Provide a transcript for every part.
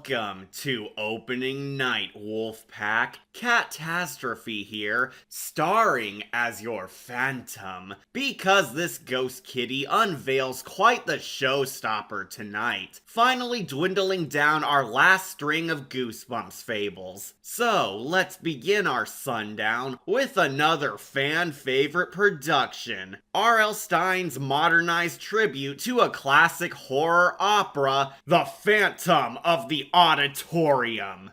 Welcome to opening night, Wolfpack. Catastrophe here, starring as your phantom, because this ghost kitty unveils quite the showstopper tonight, finally dwindling down our last string of Goosebumps fables. So, let's begin our sundown with another fan-favorite production, R.L. Stine's modernized tribute to a classic horror opera, The Phantom of the Auditorium.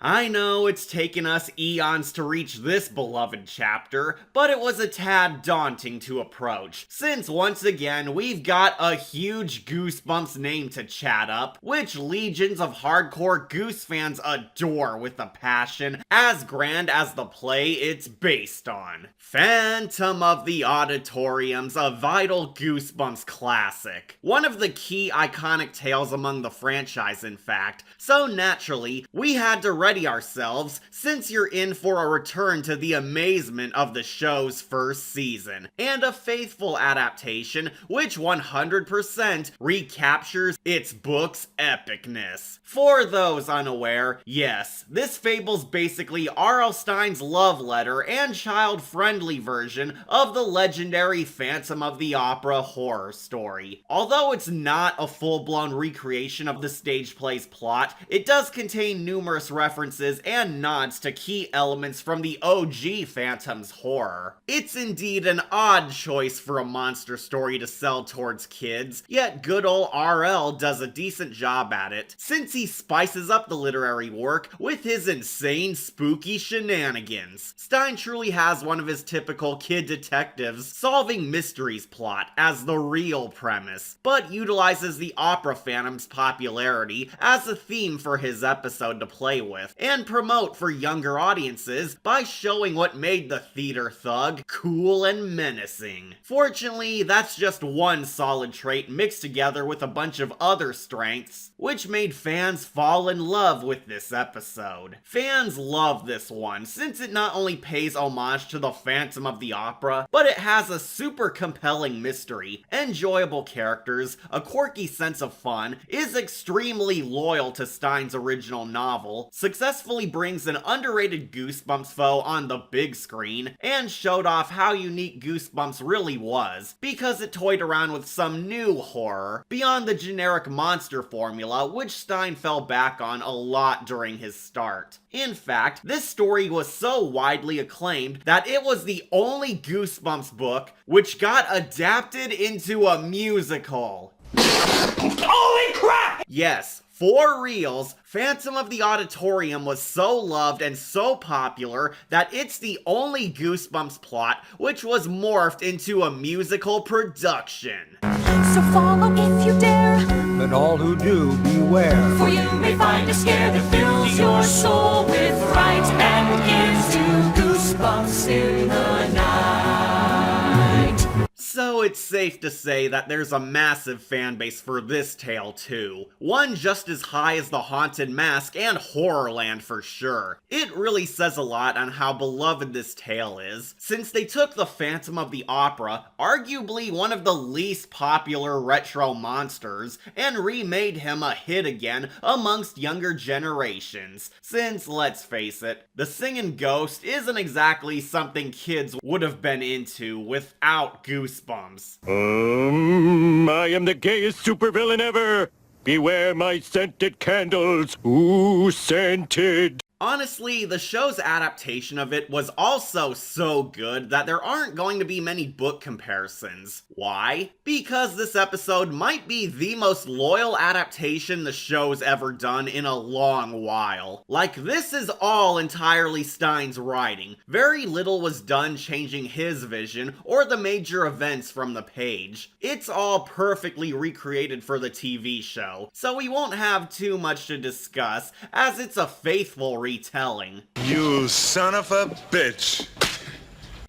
I know it's taken us eons to reach this beloved chapter, but it was a tad daunting to approach, since once again we've got a huge Goosebumps name to chat up, which legions of hardcore Goose fans adore with a passion as grand as the play it's based on. Phantom of the Auditorium's a vital Goosebumps classic, one of the key iconic tales among the franchise in fact, so naturally we had to ready ourselves since you're in for a return to the amazement of the show's first season, and a faithful adaptation which 100% recaptures its book's epicness. For those unaware, yes, this fable's basically R.L. Stine's love letter and child-friendly version of the legendary Phantom of the Opera horror story. Although it's not a full-blown recreation of the stage play's plot, it does contain numerous references and nods to key elements from the OG Phantom's horror. It's indeed an odd choice for a monster story to sell towards kids, yet good ol' RL does a decent job at it, since he spices up the literary work with his insane spooky shenanigans. Stine truly has one of his typical kid detectives solving mysteries plot as the real premise, but utilizes the opera Phantom's popularity as a theme for his episode to play with, and promote for younger audiences by showing what made the theater thug cool and menacing. Fortunately, that's just one solid trait mixed together with a bunch of other strengths, which made fans fall in love with this episode. Fans love this one, since it not only pays homage to the Phantom of the Opera, but it has a super compelling mystery, enjoyable characters, a quirky sense of fun, is extremely loyal to Stine's original novel, successfully brings an underrated Goosebumps foe on the big screen, and showed off how unique Goosebumps really was, because it toyed around with some new horror, beyond the generic monster formula which Stine fell back on a lot during his start. In fact, this story was so widely acclaimed that it was the only Goosebumps book which got adapted into a musical. Holy crap! Yes, for reals, Phantom of the Auditorium was so loved and so popular that it's the only Goosebumps plot which was morphed into a musical production. So follow if you dare, but all who do beware. for you may find a scare that fills your soul with fright and gives you goosebumps in the night. So it's safe to say that there's a massive fanbase for this tale too. One just as high as the Haunted Mask and Horrorland for sure. It really says a lot on how beloved this tale is, since they took the Phantom of the Opera, arguably one of the least popular retro monsters, and remade him a hit again amongst younger generations. Since, let's face it, the singing ghost isn't exactly something kids would have been into without Goosebumps. I am the gayest supervillain ever. Beware my scented candles. Ooh, scented. Honestly, the show's adaptation of it was also so good that there aren't going to be many book comparisons. Why? Because this episode might be the most loyal adaptation the show's ever done in a long while. Like, this is all entirely Stine's writing. Very little was done changing his vision or the major events from the page. It's all perfectly recreated for the TV show, so we won't have too much to discuss as it's a faithful retelling. You son of a bitch.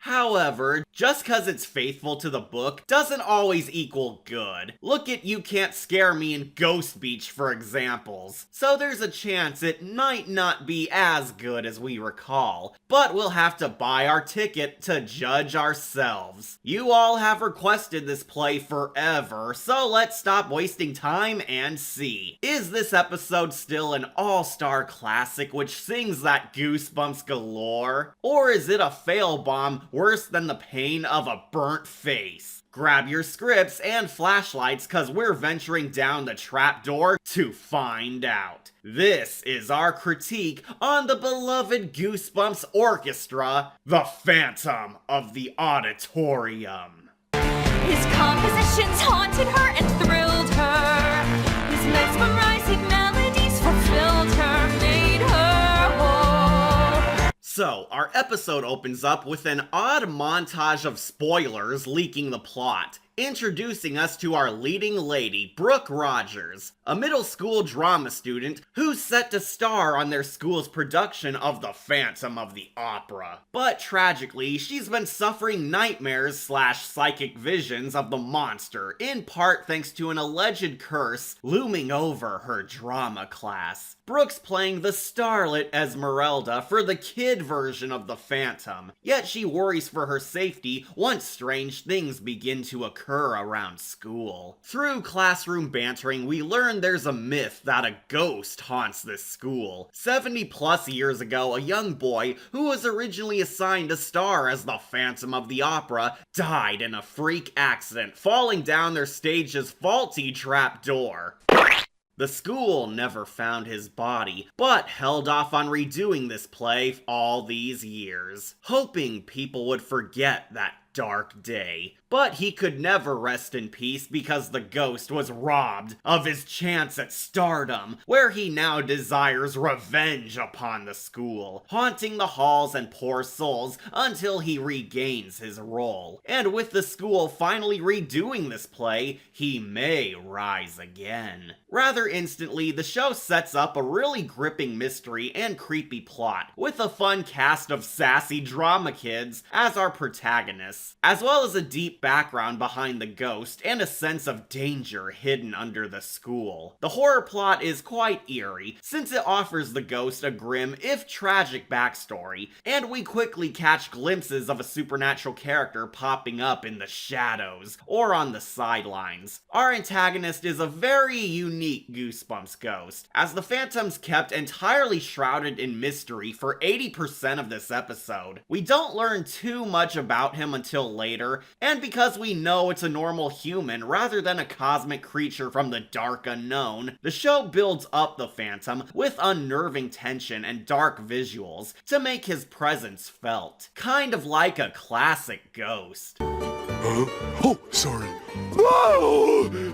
However, just cause it's faithful to the book doesn't always equal good. Look at You Can't Scare Me and Ghost Beach for examples. So there's a chance it might not be as good as we recall, but we'll have to buy our ticket to judge ourselves. You all have requested this play forever, so let's stop wasting time and see. Is this episode still an all-star classic which sings that goosebumps galore? Or is it a fail bomb worse than the pain of a burnt face? Grab your scripts and flashlights cause we're venturing down the trapdoor to find out. This is our critique on the beloved Goosebumps orchestra, The Phantom of the Auditorium. His compositions haunted her and thrilled her. His mesmerizing melodies fulfilled her, made her whole. So, our episode opens up with an odd montage of spoilers leaking the plot, introducing us to our leading lady, Brooke Rogers, a middle school drama student who's set to star on their school's production of The Phantom of the Opera. But tragically, she's been suffering nightmares / psychic visions of the monster, in part thanks to an alleged curse looming over her drama class. Brooke's playing the starlet Esmeralda for the kid version of the Phantom, yet she worries for her safety once strange things begin to occur around school. Through classroom bantering, we learn there's a myth that a ghost haunts this school. 70 plus years ago, a young boy who was originally assigned to star as the Phantom of the Opera died in a freak accident, falling down their stage's faulty trapdoor. The school never found his body, but held off on redoing this play all these years, hoping people would forget that dark day. But he could never rest in peace because the ghost was robbed of his chance at stardom, where he now desires revenge upon the school, haunting the halls and poor souls until he regains his role. And with the school finally redoing this play, he may rise again. Rather instantly, the show sets up a really gripping mystery and creepy plot, with a fun cast of sassy drama kids as our protagonists, as well as a deep background behind the ghost and a sense of danger hidden under the school. The horror plot is quite eerie, since it offers the ghost a grim, if tragic backstory, and we quickly catch glimpses of a supernatural character popping up in the shadows, or on the sidelines. Our antagonist is a very unique Goosebumps ghost, as the Phantom's kept entirely shrouded in mystery for 80% of this episode. We don't learn too much about him until later, and because we know it's a normal human rather than a cosmic creature from the dark unknown, the show builds up the Phantom with unnerving tension and dark visuals to make his presence felt. Kind of like a classic ghost. Oh, sorry.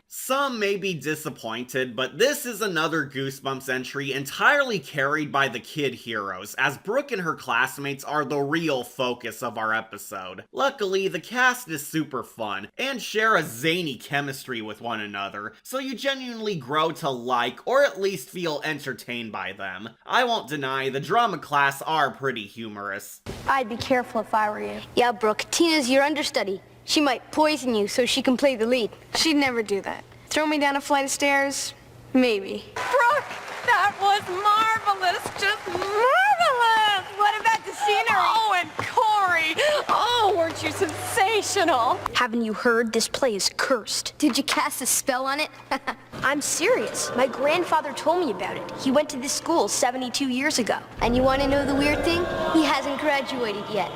Some may be disappointed, but this is another Goosebumps entry entirely carried by the kid heroes, as Brooke and her classmates are the real focus of our episode. Luckily, the cast is super fun, and share a zany chemistry with one another, so you genuinely grow to like, or at least feel entertained by them. I won't deny, the drama class are pretty humorous. I'd be careful if I were you. Yeah, Brooke, Tina's your understudy. She might poison you so she can play the lead. She'd never do that. Throw me down a flight of stairs? Maybe. Brooke, that was marvelous, just marvelous! What about the scenery? Oh, and Corey! Oh, weren't you sensational? Haven't you heard? This play is cursed. Did you cast a spell on it? I'm serious. My grandfather told me about it. He went to this school 72 years ago. And you want to know the weird thing? He hasn't graduated yet.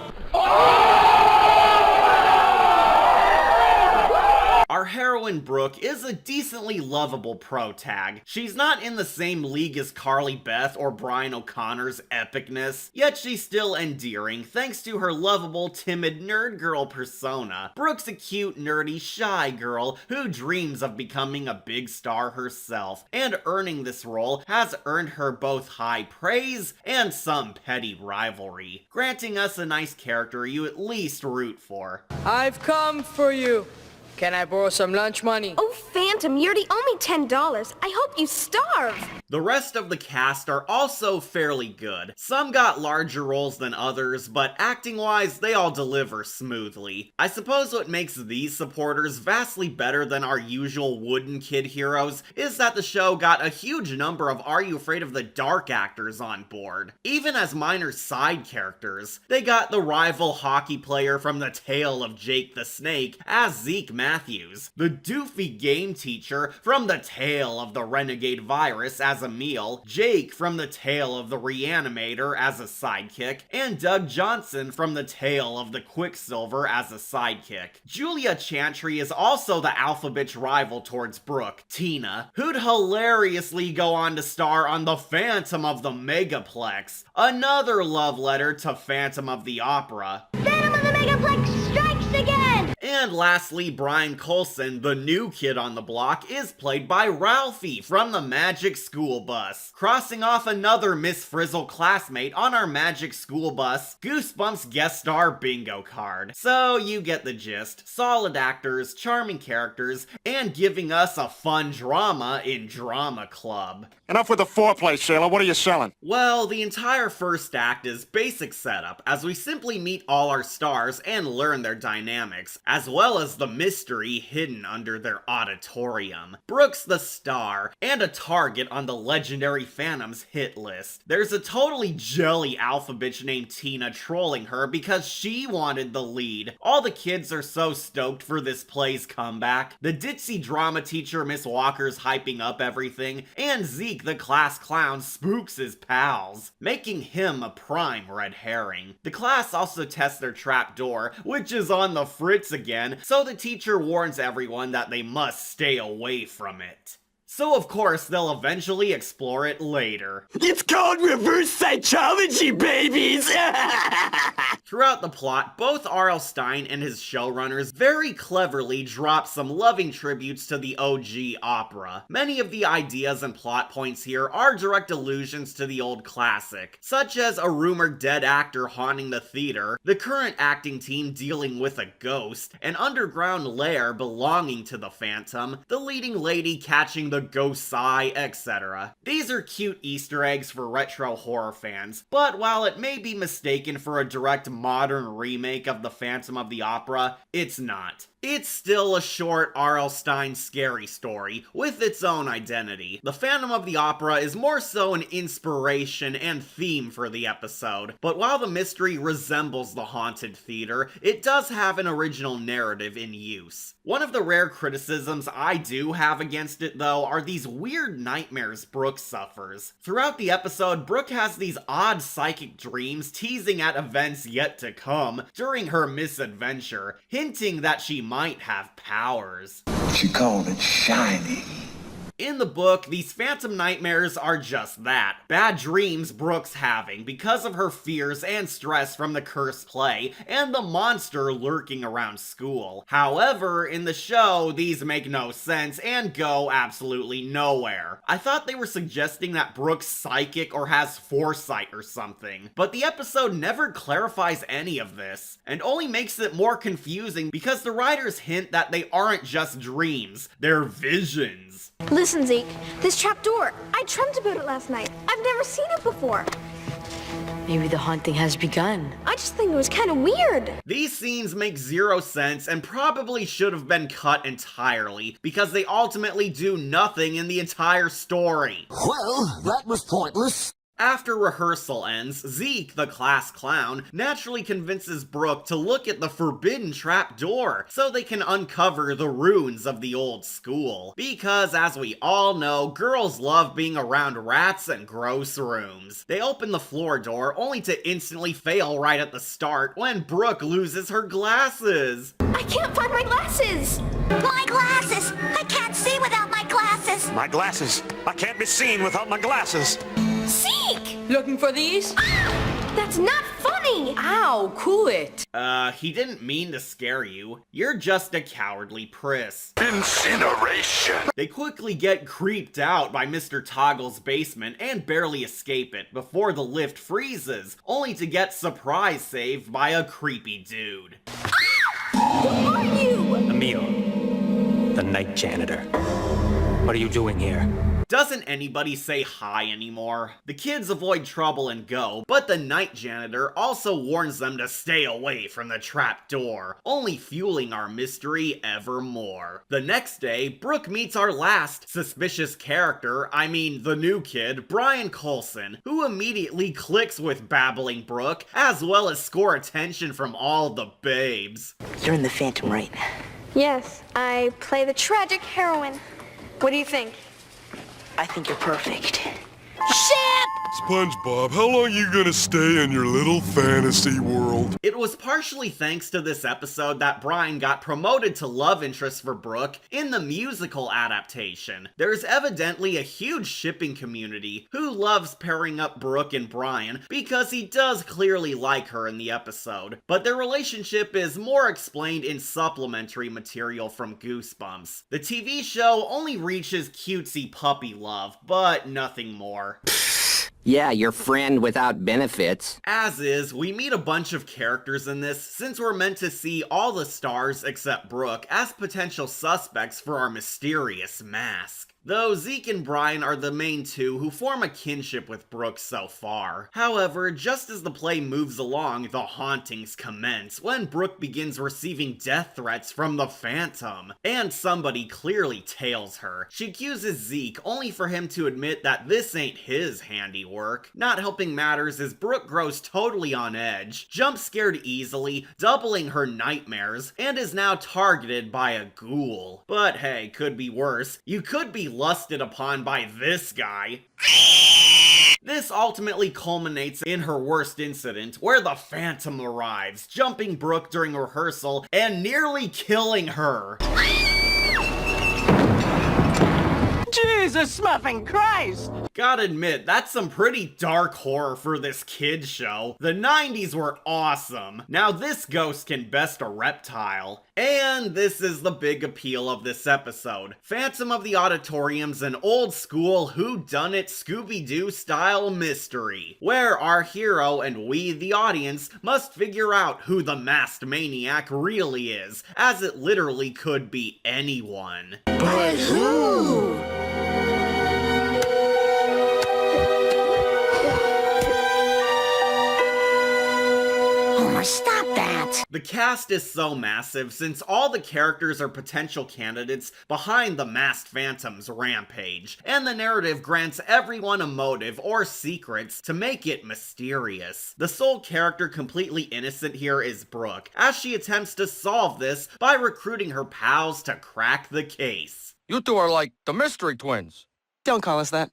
Our heroine Brooke is a decently lovable pro-tag. She's not in the same league as Carly Beth or Brian O'Connor's epicness, yet she's still endearing thanks to her lovable, timid nerd girl persona. Brooke's a cute, nerdy, shy girl who dreams of becoming a big star herself, and earning this role has earned her both high praise and some petty rivalry, granting us a nice character you at least root for. I've come for you. Can I borrow some lunch money? Oh, Phantom, you already owe me $10. I hope you starve. The rest of the cast are also fairly good. Some got larger roles than others, but acting-wise, they all deliver smoothly. I suppose what makes these supporters vastly better than our usual wooden kid heroes is that the show got a huge number of Are You Afraid of the Dark actors on board. Even as minor side characters, they got the rival hockey player from The Tale of Jake the Snake as Zeke Matthews, the doofy game teacher from The Tale of the Renegade Virus as Emil, Jake from The Tale of the Reanimator as a sidekick, and Doug Johnson from The Tale of the Quicksilver as a sidekick. Julia Chantry is also the alpha bitch rival towards Brooke, Tina, who'd hilariously go on to star on The Phantom of the Megaplex, another love letter to Phantom of the Opera. Phantom of the Megaplex strikes again! And lastly, Brian Colson, the new kid on the block, is played by Ralphie from the Magic School Bus, crossing off another Miss Frizzle classmate on our Magic School Bus Goosebumps guest star bingo card. So you get the gist. Solid actors, charming characters, and giving us a fun drama in Drama Club. Enough with the foreplay, Sailor. What are you selling? Well, the entire first act is basic setup, as we simply meet all our stars and learn their dynamics, as well as the mystery hidden under their auditorium. Brooke's the star, and a target on the legendary Phantom's hit list. There's a totally jelly alpha bitch named Tina trolling her because she wanted the lead. All the kids are so stoked for this play's comeback. The ditzy drama teacher Miss Walker's hyping up everything, and Zeke the class clown spooks his pals, making him a prime red herring. The class also tests their trap door, which is on the fritz again, so the teacher warns everyone that they must stay away from it. So of course, they'll eventually explore it later. It's called reverse psychology, babies! Throughout the plot, both R.L. Stine and his showrunners very cleverly drop some loving tributes to the OG opera. Many of the ideas and plot points here are direct allusions to the old classic, such as a rumored dead actor haunting the theater, the current acting team dealing with a ghost, an underground lair belonging to the Phantom, the leading lady catching the ghost's eye, etc. These are cute Easter eggs for retro horror fans, but while it may be mistaken for a direct modern remake of The Phantom of the Opera, it's not. It's still a short R.L. Stine scary story, with its own identity. The Phantom of the Opera is more so an inspiration and theme for the episode, but while the mystery resembles the haunted theater, it does have an original narrative in use. One of the rare criticisms I do have against it, though, are these weird nightmares Brooke suffers. Throughout the episode, Brooke has these odd psychic dreams teasing at events yet to come during her misadventure, hinting that she might have powers. She called it shiny. In the book, these phantom nightmares are just that. Bad dreams Brooke's having because of her fears and stress from the cursed play and the monster lurking around school. However, in the show, these make no sense and go absolutely nowhere. I thought they were suggesting that Brooke's psychic or has foresight or something, but the episode never clarifies any of this, and only makes it more confusing because the writers hint that they aren't just dreams, they're visions. Listen, Zeke, this trapdoor. I dreamt about it last night. I've never seen it before. Maybe the haunting has begun. I just think it was kind of weird. These scenes make zero sense and probably should have been cut entirely, because they ultimately do nothing in the entire story. Well, that was pointless. After rehearsal ends, Zeke, the class clown, naturally convinces Brooke to look at the forbidden trapdoor so they can uncover the ruins of the old school. Because, as we all know, girls love being around rats and gross rooms. They open the floor door only to instantly fail right at the start when Brooke loses her glasses. I can't find my glasses! My glasses! I can't see without my glasses! My glasses. I can't be seen without my glasses. Zeke! Looking for these? Ah! That's not funny! Ow, cool it. He didn't mean to scare you. You're just a cowardly priss. Incineration. They quickly get creeped out by Mr. Toggle's basement and barely escape it before the lift freezes, only to get surprise saved by a creepy dude. Who are you? Emil, the night janitor. What are you doing here? Doesn't anybody say hi anymore? The kids avoid trouble and go, but the night janitor also warns them to stay away from the trap door, only fueling our mystery ever more. The next day, Brooke meets our last suspicious character, the new kid, Brian Coulson, who immediately clicks with babbling Brooke, as well as score attention from all the babes. You're in the Phantom, right? Yes, I play the tragic heroine. What do you think? I think you're perfect. SpongeBob, how long you gonna stay in your little fantasy world? It was partially thanks to this episode that Brian got promoted to love interest for Brooke in the musical adaptation. There's evidently a huge shipping community who loves pairing up Brooke and Brian because he does clearly like her in the episode, but their relationship is more explained in supplementary material from Goosebumps. The TV show only reaches cutesy puppy love, but nothing more. Yeah, your friend without benefits. As is, we meet a bunch of characters in this since we're meant to see all the stars except Brooke as potential suspects for our mysterious mask. Though Zeke and Brian are the main two who form a kinship with Brooke so far. However, just as the play moves along, the hauntings commence when Brooke begins receiving death threats from the Phantom, and somebody clearly tails her. She accuses Zeke only for him to admit that this ain't his handiwork. Not helping matters is Brooke grows totally on edge, jump scared easily, doubling her nightmares, and is now targeted by a ghoul. But hey, could be worse. You could be lusted upon by this guy. This ultimately culminates in her worst incident, where the Phantom arrives, jumping Brooke during rehearsal and nearly killing her. Jesus smuffing Christ! Gotta admit, that's some pretty dark horror for this kid show. The 90s were awesome. Now this ghost can best a reptile. And this is the big appeal of this episode. Phantom of the Auditorium's an old school whodunit Scooby-Doo style mystery, where our hero and we, the audience, must figure out who the masked maniac really is, as it literally could be anyone. But who? Stop that! The cast is so massive since all the characters are potential candidates behind the masked Phantom's rampage, and the narrative grants everyone a motive or secrets to make it mysterious. The sole character completely innocent here is Brooke, as she attempts to solve this by recruiting her pals to crack the case. You two are like the mystery twins. Don't call us that.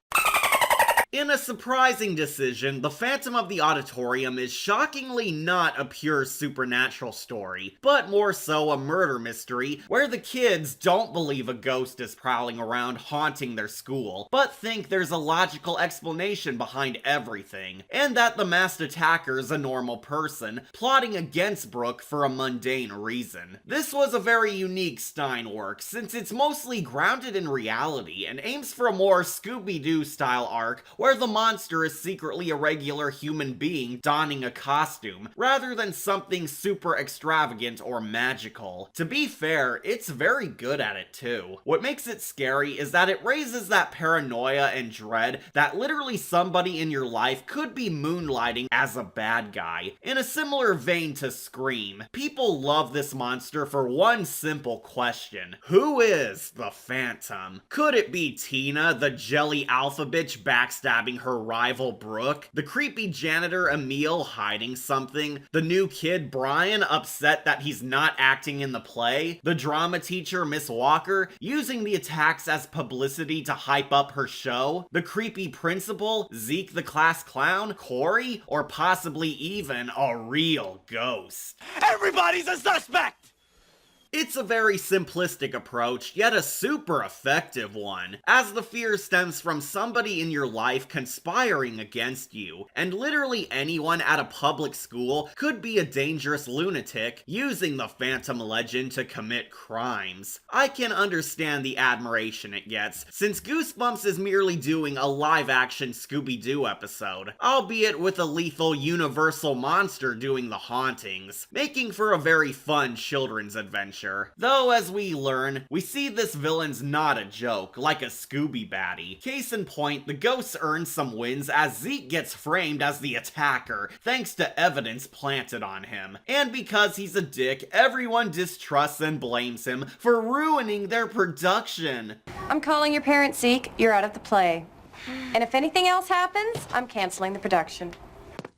In a surprising decision, The Phantom of the Auditorium is shockingly not a pure supernatural story, but more so a murder mystery where the kids don't believe a ghost is prowling around haunting their school, but think there's a logical explanation behind everything, and that the masked attacker is a normal person, plotting against Brooke for a mundane reason. This was a very unique Stine work, since it's mostly grounded in reality and aims for a more Scooby-Doo style arc where the monster is secretly a regular human being donning a costume, rather than something super extravagant or magical. To be fair, it's very good at it too. What makes it scary is that it raises that paranoia and dread that literally somebody in your life could be moonlighting as a bad guy. In a similar vein to Scream, people love this monster for one simple question: who is the Phantom? Could it be Tina, the jelly alpha bitch backstabbing her rival Brooke? The creepy janitor Emil hiding something? The new kid Brian upset that he's not acting in the play? The drama teacher Miss Walker using the attacks as publicity to hype up her show? The creepy principal, Zeke the class clown, Corey, or possibly even a real ghost? Everybody's a suspect! It's a very simplistic approach, yet a super effective one, as the fear stems from somebody in your life conspiring against you, and literally anyone at a public school could be a dangerous lunatic using the Phantom legend to commit crimes. I can understand the admiration it gets, since Goosebumps is merely doing a live-action Scooby-Doo episode, albeit with a lethal universal monster doing the hauntings, making for a very fun children's adventure. closure. Though, as we learn, we see this villain's not a joke, like a Scooby baddie. Case in point, the ghosts earn some wins as Zeke gets framed as the attacker, thanks to evidence planted on him. And because he's a dick, everyone distrusts and blames him for ruining their production. I'm calling your parents, Zeke. You're out of the play. And if anything else happens, I'm canceling the production.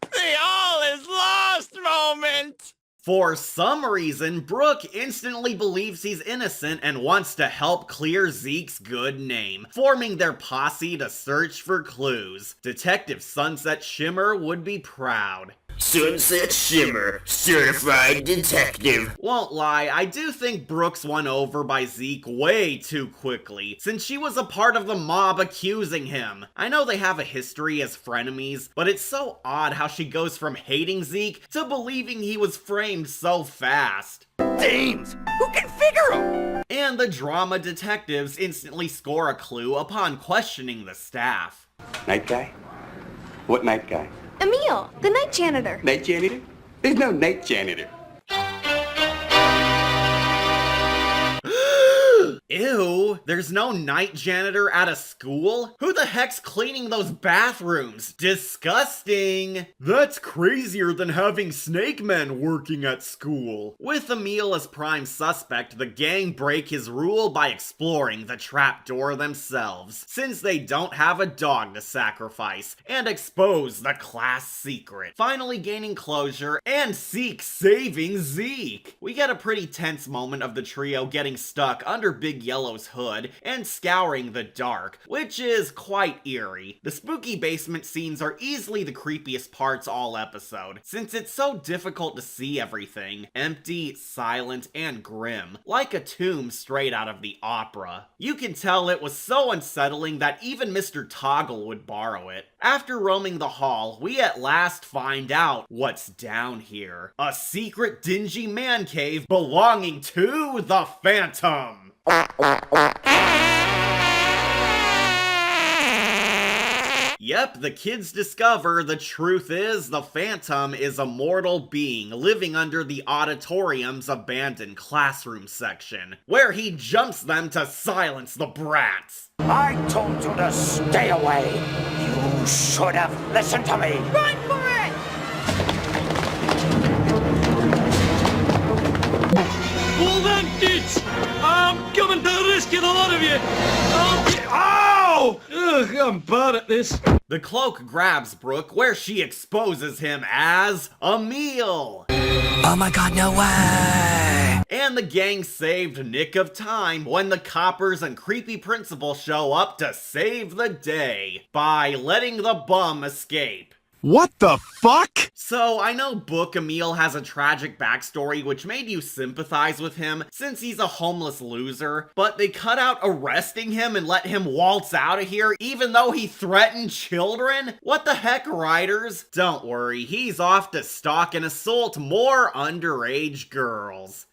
The all is lost moment! For some reason, Brooke instantly believes he's innocent and wants to help clear Zeke's good name, forming their posse to search for clues. Detective Sunset Shimmer would be proud. Sunset Shimmer, certified detective. Won't lie, I do think Brooke's won over by Zeke way too quickly, since she was a part of the mob accusing him. I know they have a history as frenemies, but it's so odd how she goes from hating Zeke to believing he was framed so fast. Dames! Who can figure 'em? And the drama detectives instantly score a clue upon questioning the staff. Night guy? What night guy? Emil, the night janitor. Night janitor? There's no night janitor. Ew, there's no night janitor at a school? Who the heck's cleaning those bathrooms? Disgusting! That's crazier than having snake men working at school. With Emil as prime suspect, the gang break his rule by exploring the trapdoor themselves, since they don't have a dog to sacrifice, and expose the class secret, finally gaining closure and saving Zeke. We get a pretty tense moment of the trio getting stuck under Big Yellow's hood and scouring the dark, which is quite eerie. The spooky basement scenes are easily the creepiest parts all episode, since it's so difficult to see everything. Empty, silent, and grim, like a tomb straight out of the opera. You can tell it was so unsettling that even Mr. Toggle would borrow it. After roaming the hall, we at last find out what's down here. A secret dingy man cave belonging to the Phantom. Yep, the kids discover the truth is the Phantom is a mortal being living under the Auditorium's abandoned classroom section, where he jumps them to silence the brats. I told you to stay away. You should have listened to me. Run for it! Hold on, kids! I'm coming to rescue the lot of you! Ow! Ugh, I'm bad at this. The cloak grabs Brooke, where she exposes him as Emil. Oh my god, no way! And the gang saved nick of time when the coppers and creepy principal show up to save the day by letting the bum escape. What the fuck? So, I know Book Emil has a tragic backstory which made you sympathize with him since he's a homeless loser, but they cut out arresting him and let him waltz out of here even though he threatened children? What the heck, writers? Don't worry, he's off to stalk and assault more underage girls.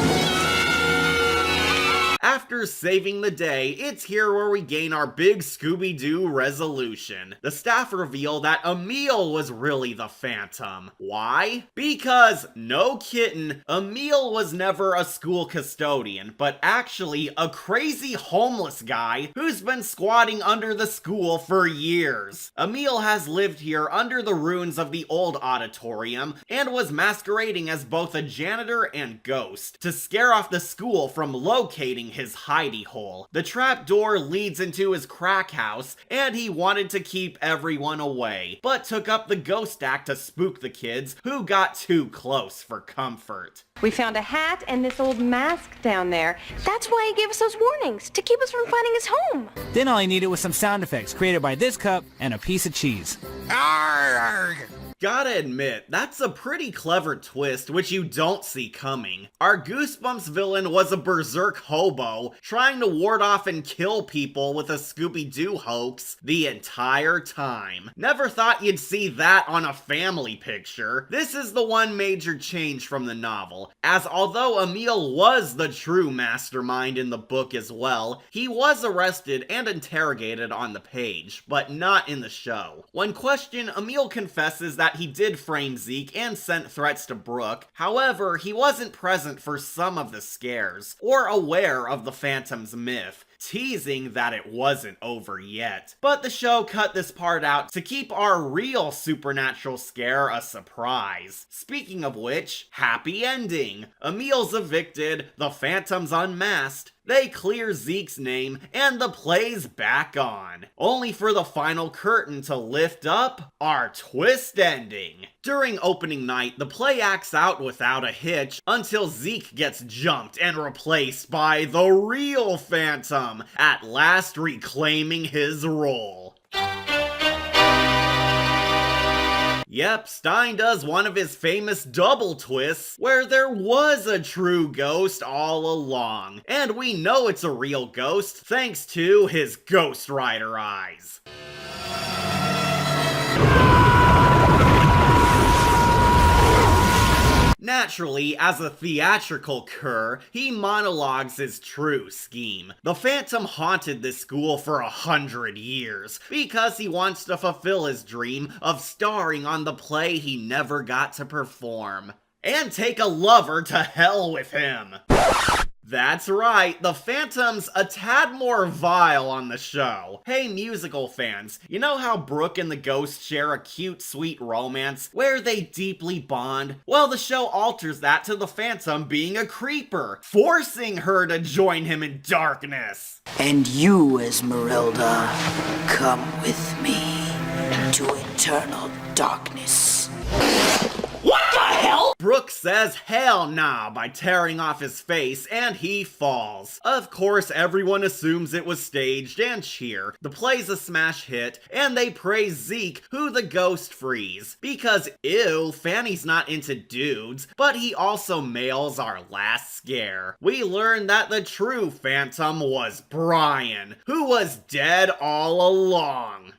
After saving the day, it's here where we gain our big Scooby-Doo resolution. The staff reveal that Emil was really the Phantom. Why? Because, no Kitten, Emil was never a school custodian, but actually a crazy homeless guy who's been squatting under the school for years. Emil has lived here under the ruins of the old auditorium and was masquerading as both a janitor and ghost to scare off the school from locating his hidey hole. The trapdoor leads into his crack house, and he wanted to keep everyone away, but took up the ghost act to spook the kids who got too close for comfort. We found a hat and this old mask down there. That's why he gave us those warnings, to keep us from finding his home. Then all he needed was some sound effects created by this cup and a piece of cheese. Arrgh. Gotta admit, that's a pretty clever twist which you don't see coming. Our Goosebumps villain was a berserk hobo trying to ward off and kill people with a Scooby-Doo hoax the entire time. Never thought you'd see that on a family picture. This is the one major change from the novel, as although Emil was the true mastermind in the book as well, he was arrested and interrogated on the page, but not in the show. When questioned, Emil confesses that that he did frame Zeke and sent threats to Brooke. However, he wasn't present for some of the scares, or aware of the Phantom's myth, teasing that it wasn't over yet. But the show cut this part out to keep our real supernatural scare a surprise. Speaking of which, happy ending! Emil's evicted, the Phantom's unmasked, they clear Zeke's name, and the play's back on. Only for the final curtain to lift up our twist ending. During opening night, the play acts out without a hitch until Zeke gets jumped and replaced by the real Phantom, at last reclaiming his role. Yep, Stine does one of his famous double twists, where there was a true ghost all along. And we know it's a real ghost thanks to his Ghost Rider eyes. Naturally, as a theatrical cur, he monologues his true scheme. The Phantom haunted this school for 100 years, because he wants to fulfill his dream of starring on the play he never got to perform. And take a lover to hell with him! That's right, the Phantom's a tad more vile on the show. Hey musical fans, you know how Brooke and the Ghost share a cute, sweet romance where they deeply bond? Well, the show alters that to the Phantom being a creeper, forcing her to join him in darkness. And you, Esmeralda, come with me to eternal darkness. What the hell? Brooke says hell nah by tearing off his face, and he falls. Of course, everyone assumes it was staged and cheer. The play's a smash hit, and they praise Zeke, who the ghost frees. Because ew, Fanny's not into dudes, but he also mails our last scare. We learn that the true Phantom was Brian, who was dead all along.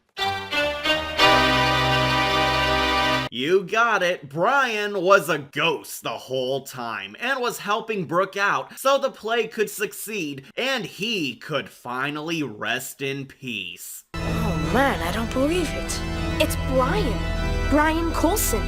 You got it, Brian was a ghost the whole time and was helping Brooke out so the play could succeed and he could finally rest in peace. Oh man, I don't believe it. It's Brian Coulson.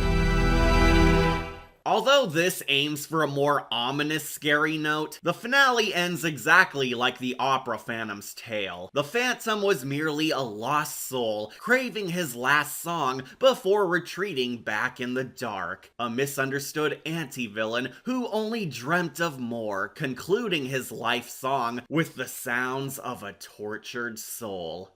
Although this aims for a more ominous, scary note, the finale ends exactly like the opera Phantom's Tale. The Phantom was merely a lost soul, craving his last song before retreating back in the dark. A misunderstood anti-villain who only dreamt of more, concluding his life song with the sounds of a tortured soul.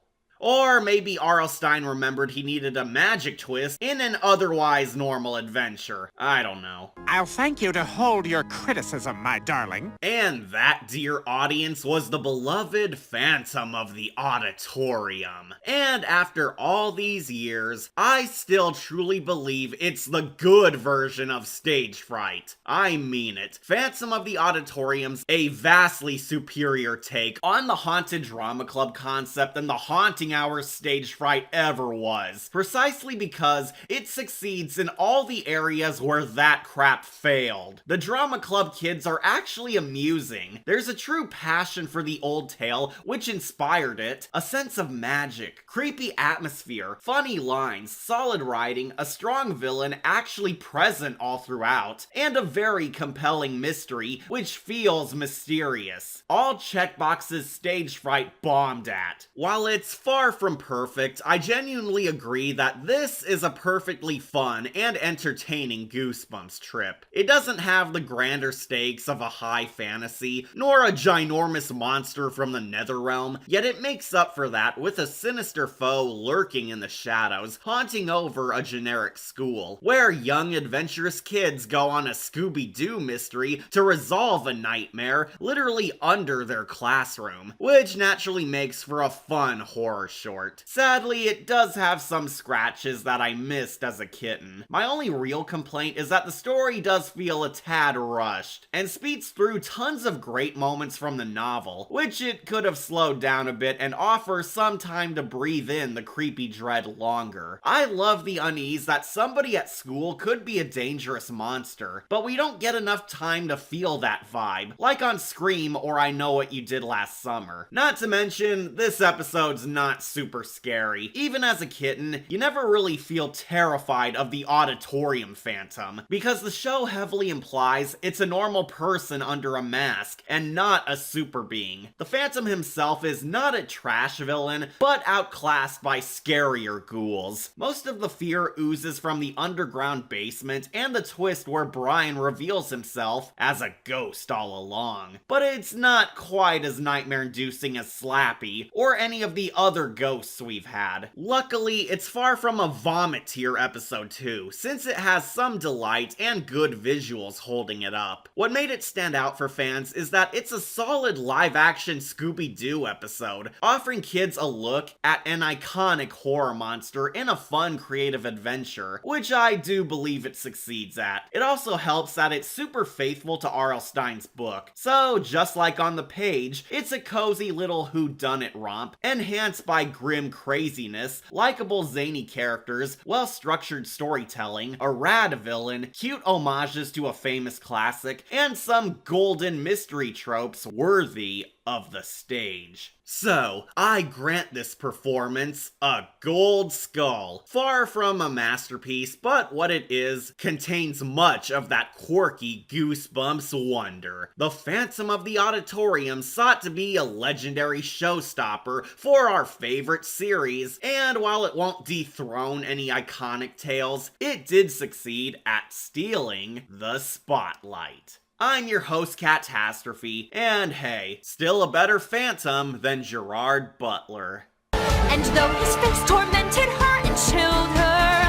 Or maybe R.L. Stine remembered he needed a magic twist in an otherwise normal adventure. I don't know. I'll thank you to hold your criticism, my darling. And that, dear audience, was the beloved Phantom of the Auditorium. And after all these years, I still truly believe it's the good version of stage fright. I mean it. Phantom of the Auditorium's a vastly superior take on the haunted drama club concept than the haunting hour stage fright ever was, precisely because it succeeds in all the areas where that crap failed. The drama club kids are actually amusing. There's a true passion for the old tale which inspired it, a sense of magic, creepy atmosphere, funny lines, solid writing, a strong villain actually present all throughout, and a very compelling mystery which feels mysterious. All checkboxes stage fright bombed at. While it's far from perfect, I genuinely agree that this is a perfectly fun and entertaining Goosebumps trip. It doesn't have the grander stakes of a high fantasy, nor a ginormous monster from the Netherrealm, yet it makes up for that with a sinister foe lurking in the shadows, haunting over a generic school, where young adventurous kids go on a Scooby-Doo mystery to resolve a nightmare literally under their classroom, which naturally makes for a fun horror short. Sadly, it does have some scratches that I missed as a kitten. My only real complaint is that the story does feel a tad rushed, and speeds through tons of great moments from the novel, which it could have slowed down a bit and offer some time to breathe in the creepy dread longer. I love the unease that somebody at school could be a dangerous monster, but we don't get enough time to feel that vibe, like on Scream or I Know What You Did Last Summer. Not to mention, this episode's 9 not super scary. Even as a kitten, you never really feel terrified of the Auditorium Phantom, because the show heavily implies it's a normal person under a mask, and not a super being. The Phantom himself is not a trash villain, but outclassed by scarier ghouls. Most of the fear oozes from the underground basement and the twist where Brian reveals himself as a ghost all along. But it's not quite as nightmare-inducing as Slappy, or any of the other ghosts we've had. Luckily, it's far from a vomit tier episode 2, since it has some delight and good visuals holding it up. What made it stand out for fans is that it's a solid live-action Scooby-Doo episode, offering kids a look at an iconic horror monster in a fun, creative adventure, which I do believe it succeeds at. It also helps that it's super faithful to R.L. Stine's book, so just like on the page, it's a cozy little whodunit romp, enhanced by grim craziness, likable zany characters, well-structured storytelling, a rad villain, cute homages to a famous classic, and some golden mystery tropes worthy of the stage. So, I grant this performance a gold skull. Far from a masterpiece, but what it is contains much of that quirky Goosebumps wonder. The Phantom of the Auditorium sought to be a legendary showstopper for our favorite series, and while it won't dethrone any iconic tales, it did succeed at stealing the spotlight. I'm your host, Catastrophe, and hey, still a better Phantom than Gerard Butler. And though his face tormented her and chilled her,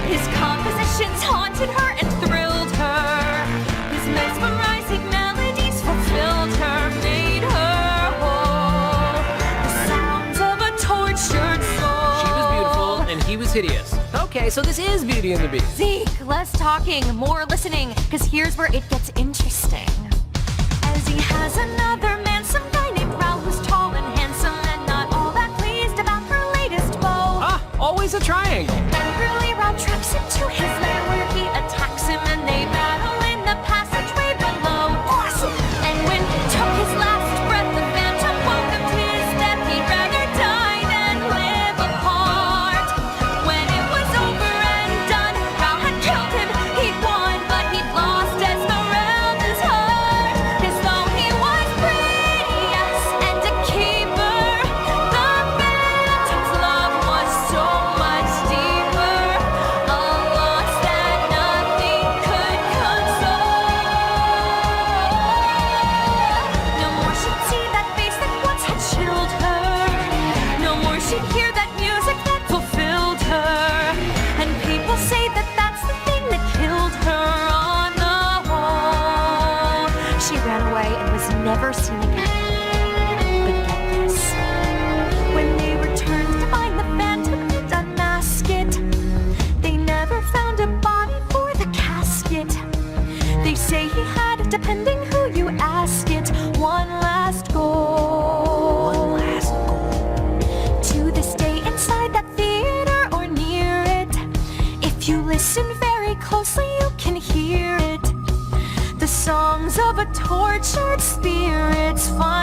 his compositions haunted her and thrilled her, his mesmerizing melodies fulfilled her, made her whole. The sounds of a tortured soul. She was beautiful and he was hideous. Okay, so this is Beauty and the Beast. Zeke, less talking, more listening, because here's where it gets interesting. As he has another man, some guy named Ralph, who's tall and handsome and not all that pleased about her latest beau. Ah, always a triangle. Angrily, Ralph treks into his lair where he attacks him and they battle in the passageway below. Awesome! And when he took his last breath, the Phantom welcomed his death. He'd rather die than live apart. When it was over and done, Ralph had killed him. He'd won, but he'd lost Esmeralda's heart. 'Cause though he was pretty, yes, and a keeper, the Phantom's love was so much deeper. A loss that nothing could console. No more she'd see that face that once had chilled her. No more she'd hear that music that fulfilled her. And people say that that's the thing that killed her on the whole. She ran away and was never seen again. But get this, when they returned to find the Phantom and unmask it, they never found a body for the casket. They say he had, depending who you ask it, one last goal. One last goal. To this day, inside that theater or near it, if you listen very closely, you can hear it. The songs of a tortured spirit's fine.